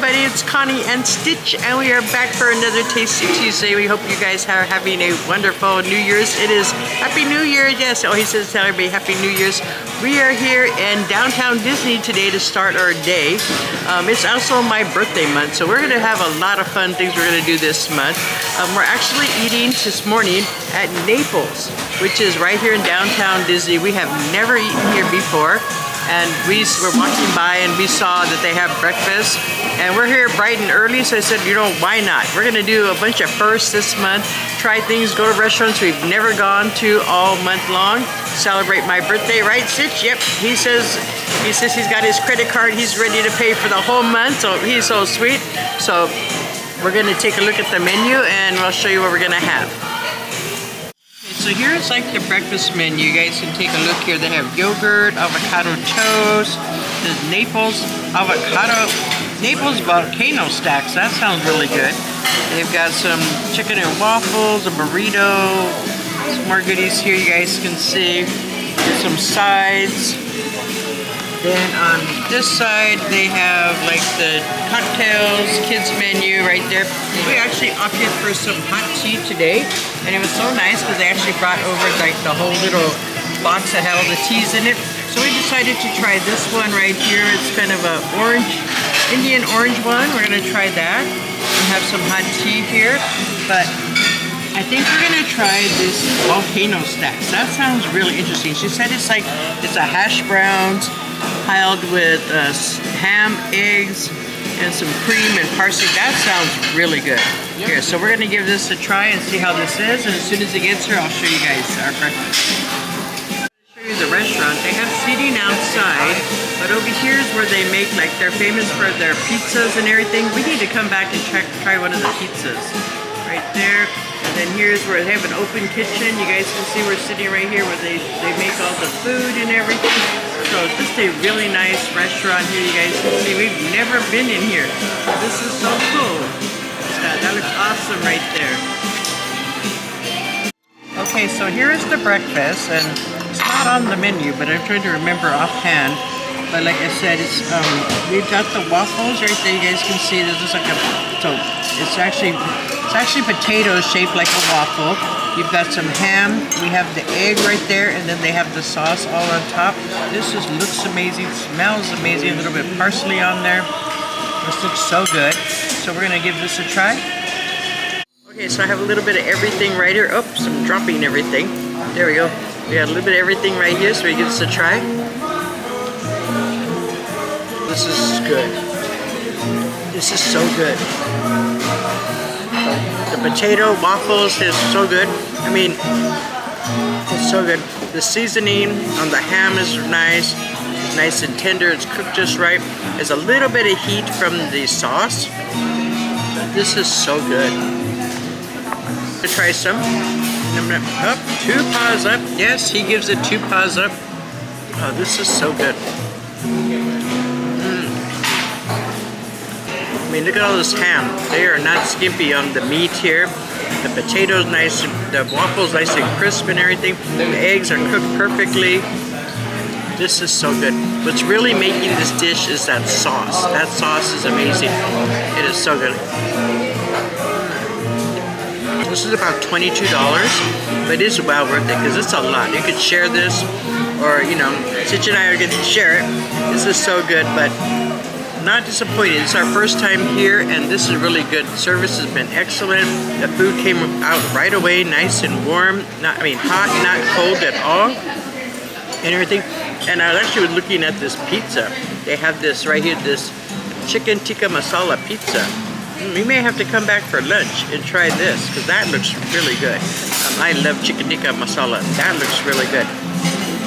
everybody, it's Connie and Stitch, and we are back for another Tasty Tuesday. We hope you guys are having a wonderful New Year's. It is Happy New Year, yes. Oh, he says tell everybody Happy New Year's. We are here in downtown Disney today to start our day. It's also my birthday month, so we're going to have a lot of fun things we're going to do this month. We're actually eating this morning at Naples, which is right here in downtown Disney. We have never eaten here before. And we were walking by and we saw that they have breakfast. And we're here bright and early, so I said, you know, why not? We're gonna do a bunch of firsts this month, try things, go to restaurants we've never gone to all month long, celebrate my birthday, right, Stitch? Yep, he says he's got his credit card, he's ready to pay for the whole month, so he's so sweet. So we're gonna take a look at the menu and I'll show you what we're gonna have. So here's like the breakfast menu. You guys can take a look here. They have yogurt, avocado toast, there's Naples volcano stacks. That sounds really good. They've got some chicken and waffles, a burrito, some more goodies here you guys can see. There's some sides. Then on this side they have like the cocktails, kids menu right there. We actually opted for some hot tea today, and it was so nice because they actually brought over like the whole little box that had all the teas in it. So we decided to try this one right here. It's kind of a Indian orange one. We're gonna try that and have some hot tea here. But I think we're gonna try this volcano stacks. That sounds really interesting. She said it's a hash browns piled with ham, eggs, and some cream and parsley. That sounds really good. Here, so we're gonna give this a try and see how this is. And as soon as it gets here, I'll show you guys our breakfast. Show you the restaurant. They have seating outside, but over here is where they make, like, they're famous for their pizzas and everything. We need to come back and try one of the pizzas. Right there. And then here's where they have an open kitchen. You guys can see we're sitting right here where they make all the food and everything. So just a really nice restaurant here, you guys can see. We've never been in here. So this is so cool. That looks awesome right there. Okay, so here is the breakfast, and it's not on the menu, but I'm trying to remember offhand. But like I said, it's we've got the waffles right there. You guys can see this is like it's actually potatoes shaped like a waffle. You've got some ham. We have the egg right there, and then they have the sauce all on top. This just looks amazing, smells amazing. A little bit of parsley on there. This looks so good. So we're gonna give this a try. Okay, so I have a little bit of everything right here. Oops, I'm dropping everything. There we go. We got a little bit of everything right here, so we give this a try. This is good. This is so good. The potato waffles is so good. I mean, it's so good. The seasoning on the ham is nice. It's nice and tender. It's cooked just right. There's a little bit of heat from the sauce. This is so good. To try some. Up, 2 paws up. Yes, he gives it 2 paws up. Oh, this is so good. I mean, look at all this ham. They are not skimpy on the meat here. The potatoes nice, the waffles nice and crisp and everything. The eggs are cooked perfectly. This is so good. What's really making this dish is that sauce. That sauce is amazing. It is so good. This is about $22, but it is well worth it because it's a lot. You could share this, or, you know, Stitch and I are going to share it. This is so good, but not disappointed. It's our first time here, and this is really good. The service has been excellent. The food came out right away, nice and warm. Hot, not cold at all, and everything. And I actually was looking at this pizza. They have this right here, this chicken tikka masala pizza. We may have to come back for lunch and try this, because that looks really good. I love chicken tikka masala. That looks really good.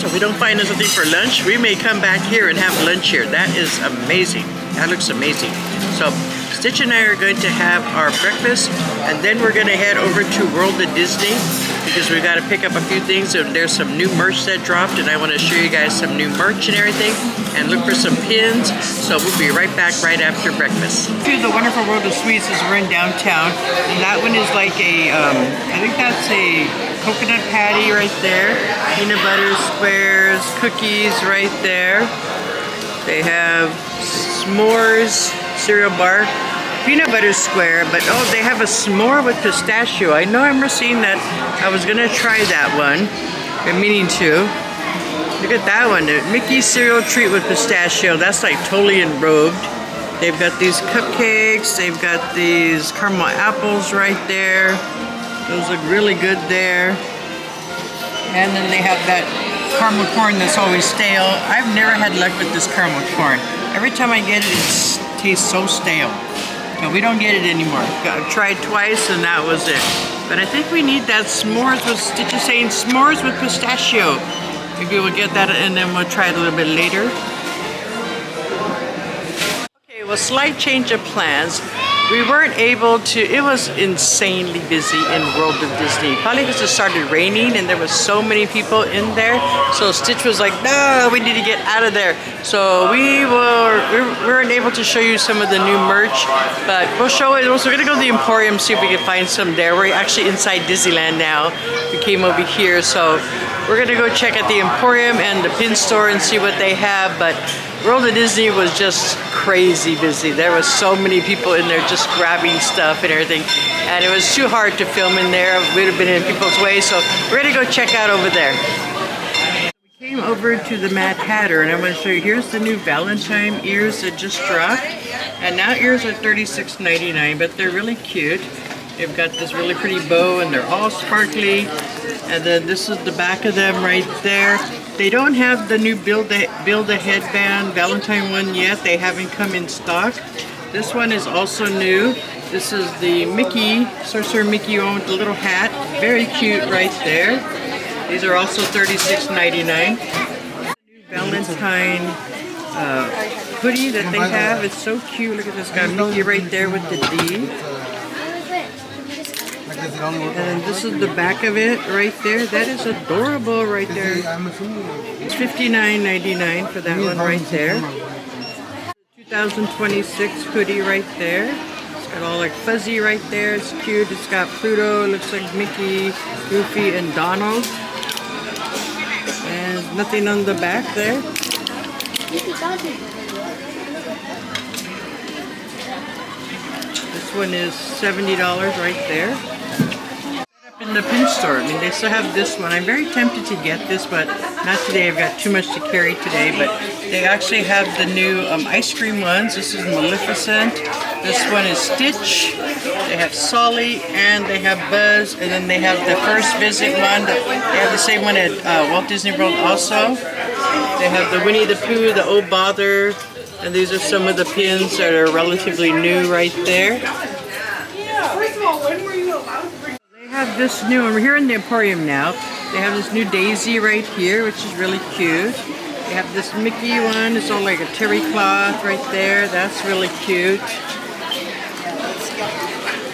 So if we don't find something for lunch, we may come back here and have lunch here. That is amazing. That looks amazing. So Stitch and I are going to have our breakfast, and then we're going to head over to World of Disney because we've got to pick up a few things. So there's some new merch that dropped, and I want to show you guys some new merch and everything, and look for some pins. So we'll be right back right after breakfast. Here's the wonderful World of Sweets as we're in downtown, and that one is like a, I think that's a coconut patty right there, peanut butter squares, cookies right there. They have s'mores cereal bar. Peanut butter square, but oh, they have a s'more with pistachio. I know I remember seeing that. I was gonna try that one. I'm meaning to. Look at that one, the Mickey cereal treat with pistachio. That's like totally enrobed. They've got these cupcakes. They've got these caramel apples right there. Those look really good there. And then they have that caramel corn that's always stale. I've never had luck with this caramel corn. Every time I get it, it tastes so stale. No, we don't get it anymore. I've tried twice and that was it. But I think we need that s'mores with, did you say s'mores with pistachio? Maybe we'll get that and then we'll try it a little bit later. Okay, well, slight change of plans. We weren't able to, it was insanely busy in World of Disney. Probably because it started raining and there was so many people in there. So Stitch was like, no, we need to get out of there. So we weren't able to show you some of the new merch, but we'll show it. So we're gonna go to the Emporium, see if we can find some there. We're actually inside Disneyland now. We came over here, so we're gonna go check at the Emporium and the pin store and see what they have. But World of Disney was just crazy busy. There was so many people in there just grabbing stuff and everything. And it was too hard to film in there. We'd have been in people's way. So we're gonna go check out over there. We came over to the Mad Hatter and I'm gonna show you, here's the new Valentine ears that just dropped. And now ears are $36.99, but they're really cute. They've got this really pretty bow and they're all sparkly. And then this is the back of them right there. They don't have the new Build a Headband Valentine one yet. They haven't come in stock. This one is also new. This is the Mickey, Sorcerer Mickey one with the little hat. Very cute right there. These are also $36.99. New Valentine hoodie that they have. It's so cute. Look at this guy, Mickey right there with the D. And this is the back of it right there. That is adorable right there. It's $59.99 for that one right there. 2026 hoodie right there. It's got all like fuzzy right there. It's cute. It's got Pluto. Looks like Mickey, Goofy, and Donald. And nothing on the back there. This one is $70 right there. In the pin store, I mean, they still have this one. I'm very tempted to get this, but not today. I've got too much to carry today. But they actually have the new ice cream ones. This is Maleficent. This one is Stitch. They have Solly and they have Buzz, and then they have the First Visit one. They have the same one at Walt Disney World also. They have the Winnie the Pooh, the Oh Bother, and these are some of the pins that are relatively new right there. First of all, when were you allowed to bring? They have this new, and we're here in the Emporium now. They have this new Daisy right here, which is really cute. They have this Mickey one. It's all like a terry cloth right there. That's really cute.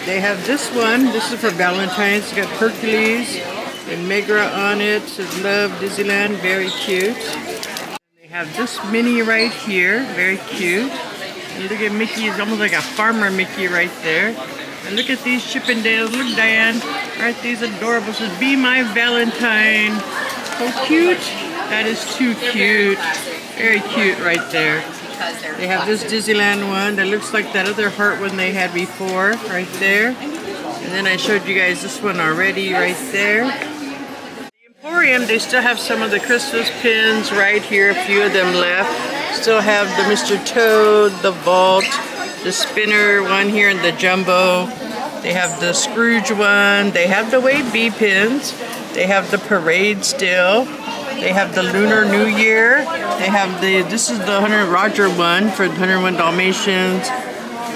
They have this one. This is for Valentine's. It's got Hercules and Megra on it. It says Love Disneyland. Very cute. They have this Minnie right here. Very cute. And look at Mickey. It's almost like a farmer Mickey right there. And look at these Chippendales. Look, Diane. Aren't these adorable? It says, Be My Valentine. So cute. That is too cute. Very cute right there. They have this Disneyland one that looks like that other heart one they had before, right there. And then I showed you guys this one already, right there. The Emporium, they still have some of the Christmas pins right here, a few of them left. Still have the Mr. Toad, the Vault, the Spinner one here, and the Jumbo. They have the Scrooge one. They have the Wave B pins. They have the Parade still. They have the Lunar New Year. They have this is the 100 Roger one for 101 Dalmatians.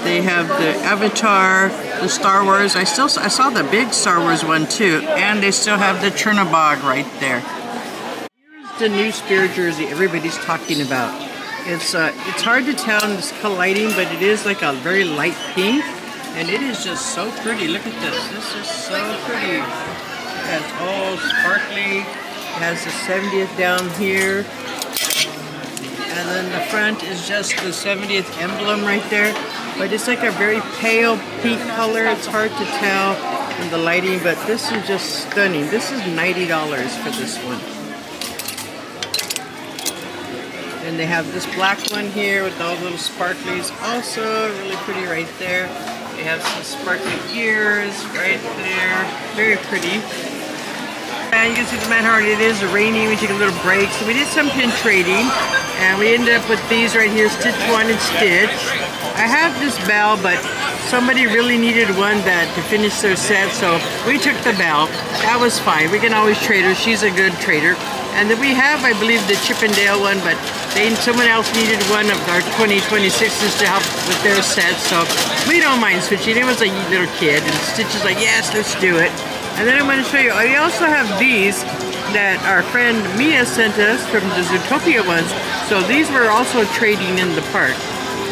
They have the Avatar, the Star Wars. I saw the big Star Wars one too. And they still have the Chernabog right there. Here's the new Spirit jersey everybody's talking about. It's hard to tell in this color lighting, but it is like a very light pink. And it is just so pretty. Look at this. This is so pretty. It's all sparkly. It has the 70th down here. And then the front is just the 70th emblem right there. But it's like a very pale pink color. It's hard to tell in the lighting, but this is just stunning. This is $90 for this one. And then they have this black one here with all the little sparklies. Also really pretty right there. They have some sparkly ears right there. Very pretty. And you can see the man hard. It is raining. We took a little break. So we did some pin trading. And we ended up with these right here, Stitch 1 and Stitch. I have this bell, but somebody really needed one to finish their set. So we took the bell. That was fine. We can always trade her. She's a good trader. And then we have, I believe, the Chip and Dale one, but someone else needed one of our 2026s to help with their set. So we don't mind switching. It was a little kid. And Stitch is like, yes, let's do it. And then I'm going to show you, I also have these that our friend Mia sent us from the Zootopia ones. So these were also trading in the park.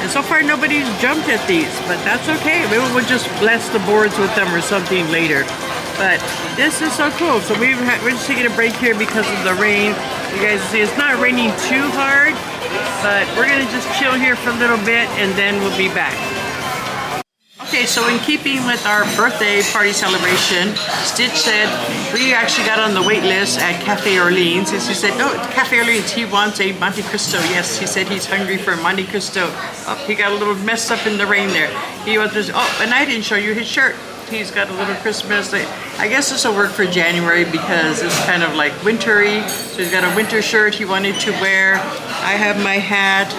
And so far nobody's jumped at these, but that's okay. Maybe we'll just bless the boards with them or something later. But this is so cool. So we're just taking a break here because of the rain. You guys see it's not raining too hard, but we're going to just chill here for a little bit and then we'll be back. Okay, so in keeping with our birthday party celebration, Stitch said we actually got on the wait list at Cafe Orleans. And he said, no, Cafe Orleans, he wants a Monte Cristo. Yes, he said he's hungry for a Monte Cristo. Oh, he got a little messed up in the rain there. He was just, oh, and I didn't show you his shirt. He's got a little Christmas. I guess this will work for January because it's kind of like wintry. So he's got a winter shirt he wanted to wear. I have my hat.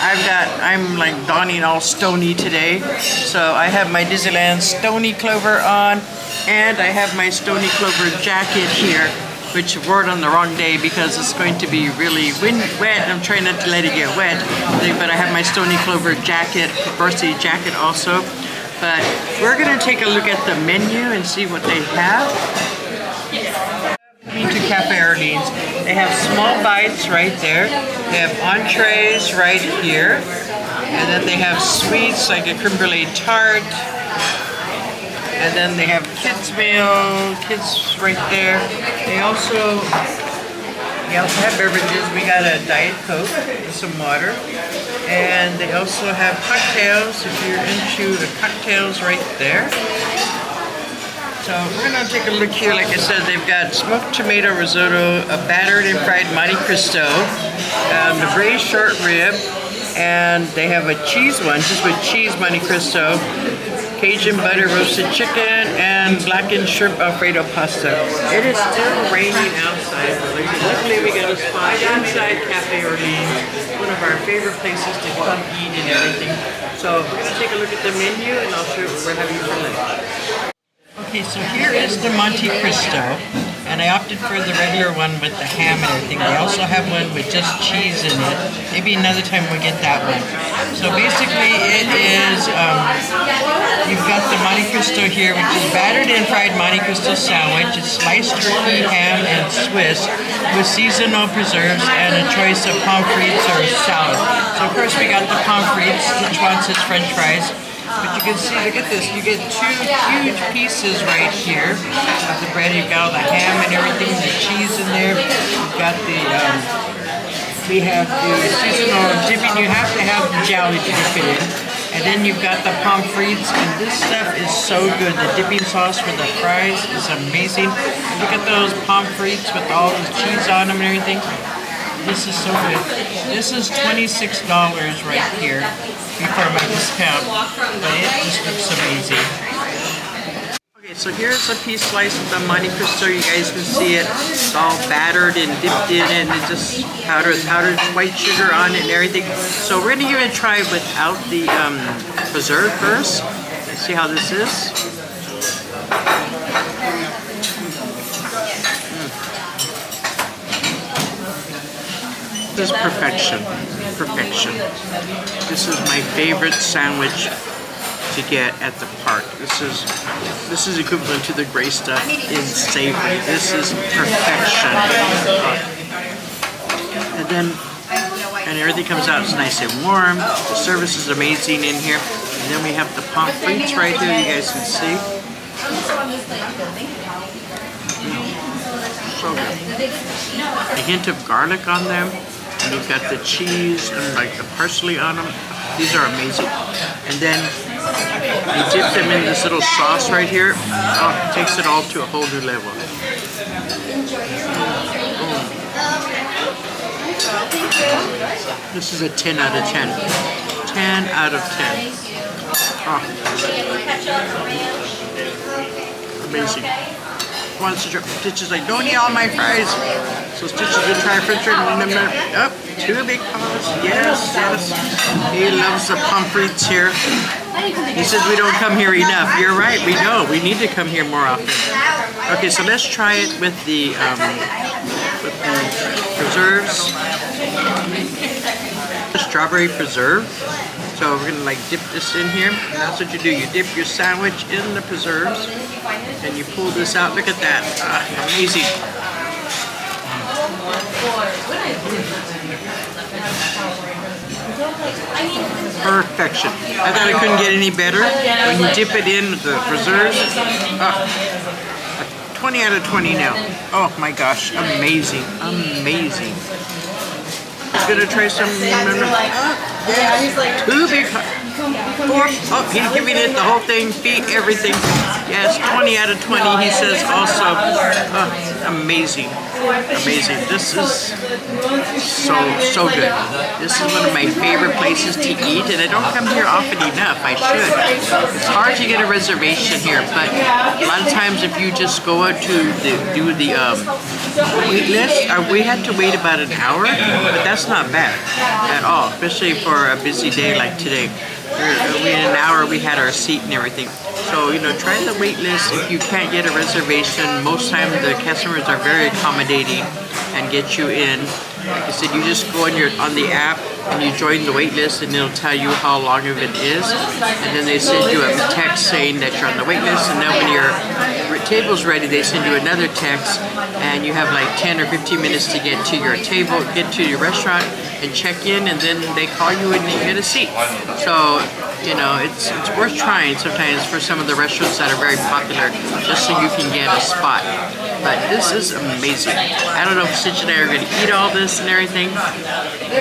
I'm like donning all stony today. So I have my Disneyland Stony Clover on, and I have my Stony Clover jacket here, which I wore it on the wrong day because it's going to be really wet. I'm trying not to let it get wet, but I have my Stony Clover jacket, birthday jacket also. But we're gonna take a look at the menu and see what they have. Coming to Cafe Orleans, they have small bites right there. They have entrees right here. And then they have sweets like a creme brulee tart. And then they have kids meal, kids right there. They also have beverages. We got a Diet Coke and some water. And they also have cocktails if you're into the cocktails right there. So we're going to take a look here. Like I said, they've got smoked tomato risotto, a battered and fried Monte Cristo, the braised short rib, and they have a cheese one, just with cheese Monte Cristo, Cajun butter roasted chicken, and blackened shrimp Alfredo pasta. It is still raining outside. Luckily we got a spot inside Cafe Orleans, one of our favorite places to come eat and everything. So we're going to take a look at the menu and I'll show you what we're having for lunch. Okay, so here is the Monte Cristo, and I opted for the regular one with the ham and everything. They also have one with just cheese in it. Maybe another time we'll get that one. So basically it is, you've got the Monte Cristo here, which is battered and fried Monte Cristo sandwich. It's sliced turkey, ham, and Swiss with seasonal preserves and a choice of pommes frites or salad. So of course we got the pommes frites, Stitch wants his French fries. But you can see, look at this, you get two huge pieces right here of the bread. You've got all the ham and everything, the cheese in there. You've got the, we have the seasonal dipping. You have to have the jelly to dip it in. And then you've got the pommes frites, and this stuff is so good. The dipping sauce for the fries is amazing. And look at those pommes frites with all the cheese on them and everything. This is so good. This is $26 right here before my discount, but it just looks amazing. Okay, so here's a piece slice of the Monte Cristo. You guys can see it. It's all battered and dipped in it, and it just powdered white sugar on it and everything. So we're gonna give it a try without the preserve first. Let's see how this is. This is perfection. Perfection. This is my favorite sandwich to get at the park. This is equivalent to the gray stuff in savory. This is perfection. And everything comes out nice and warm. The service is amazing in here. And then we have the pommes frites right here. You guys can see. So good. A hint of garlic on them. And you've got the cheese and like the parsley on them. These are amazing. And then you dip them in this little sauce right here. Oh, it takes it all to a whole new level. This is a 10 out of 10. 10 out of 10. Oh. Amazing. One Stitch is like, don't eat all my fries. So Stitch is gonna try French fries in a minute. Oh, 2 big paws. Yes, yes. He loves the pommes frites here. He says we don't come here enough. You're right, we know. We need to come here more often. Okay, so let's try it with the preserves. Strawberry preserve. So we're gonna like dip this in here. And that's what you do. You dip your sandwich in the preserves, and you pull this out. Look at that. Amazing. Perfection. I thought it couldn't get any better. When you dip it in with the preserves, 20 out of 20 now. Oh my gosh, amazing, amazing. I'm gonna try some. Yeah, 2 big. 4. Oh, he's giving it the whole thing, feet, everything. Yes, 20 out of 20. He says also. Amazing. Amazing. This is so good. This is one of my favorite places to eat, and I don't come here often enough. I should. It's hard to get a reservation here, but a lot of times if you just go out to do the wait list, we had to wait about an hour, but that's not bad at all, especially for a busy day like today. In an hour we had our seat and everything. So, you know, try the wait list. If you can't get a reservation, most times the customers are very accommodating and get you in. Like I said, you just go on the app and you join the wait list, and it'll tell you how long of it is. And then they send you a text saying that you're on the wait list, and then when your table's ready, they send you another text, and you have like 10 or 15 minutes to get to your table, get to your restaurant, and check in, and then they call you and you get a seat. So, you know, it's worth trying sometimes for some of the restaurants that are very popular, just so you can get a spot. But this is amazing. I don't know if Stitch and I are going to eat all this and everything,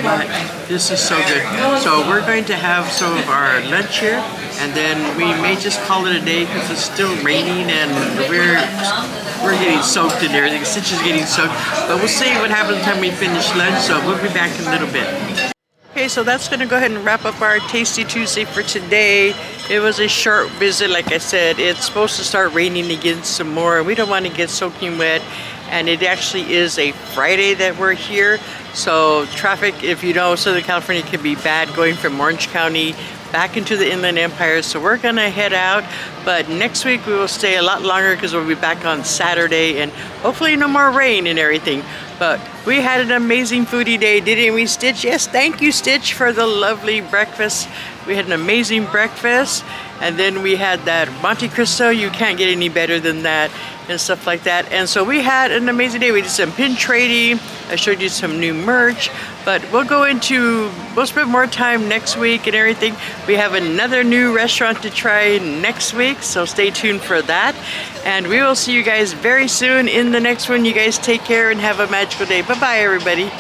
but this is so good. So we're going to have some of our lunch here, and then we may just call it a day because it's still raining and we're getting soaked and everything. Stitch is getting soaked, but we'll see what happens when we finish lunch. So we'll be back in a little bit. Okay, so that's going to go ahead and wrap up our Tasty Tuesday for today. It was a short visit, like I said. It's supposed to start raining again some more. We don't want to get soaking wet, and it actually is a Friday that we're here. So traffic, if you know, Southern California can be bad going from Orange County back into the Inland Empire. So we're going to head out, but next week we will stay a lot longer because we'll be back on Saturday, and hopefully no more rain and everything. But we had an amazing foodie day, didn't we, Stitch? Yes, thank you, Stitch, for the lovely breakfast. We had an amazing breakfast, and then we had that Monte Cristo. You can't get any better than that, and stuff like that. And so we had an amazing day. We did some pin trading. I showed you some new merch, but we'll spend more time next week and everything. We have another new restaurant to try next week, so stay tuned for that. And we will see you guys very soon in the next one. You guys take care and have a magical day. Bye-bye, everybody.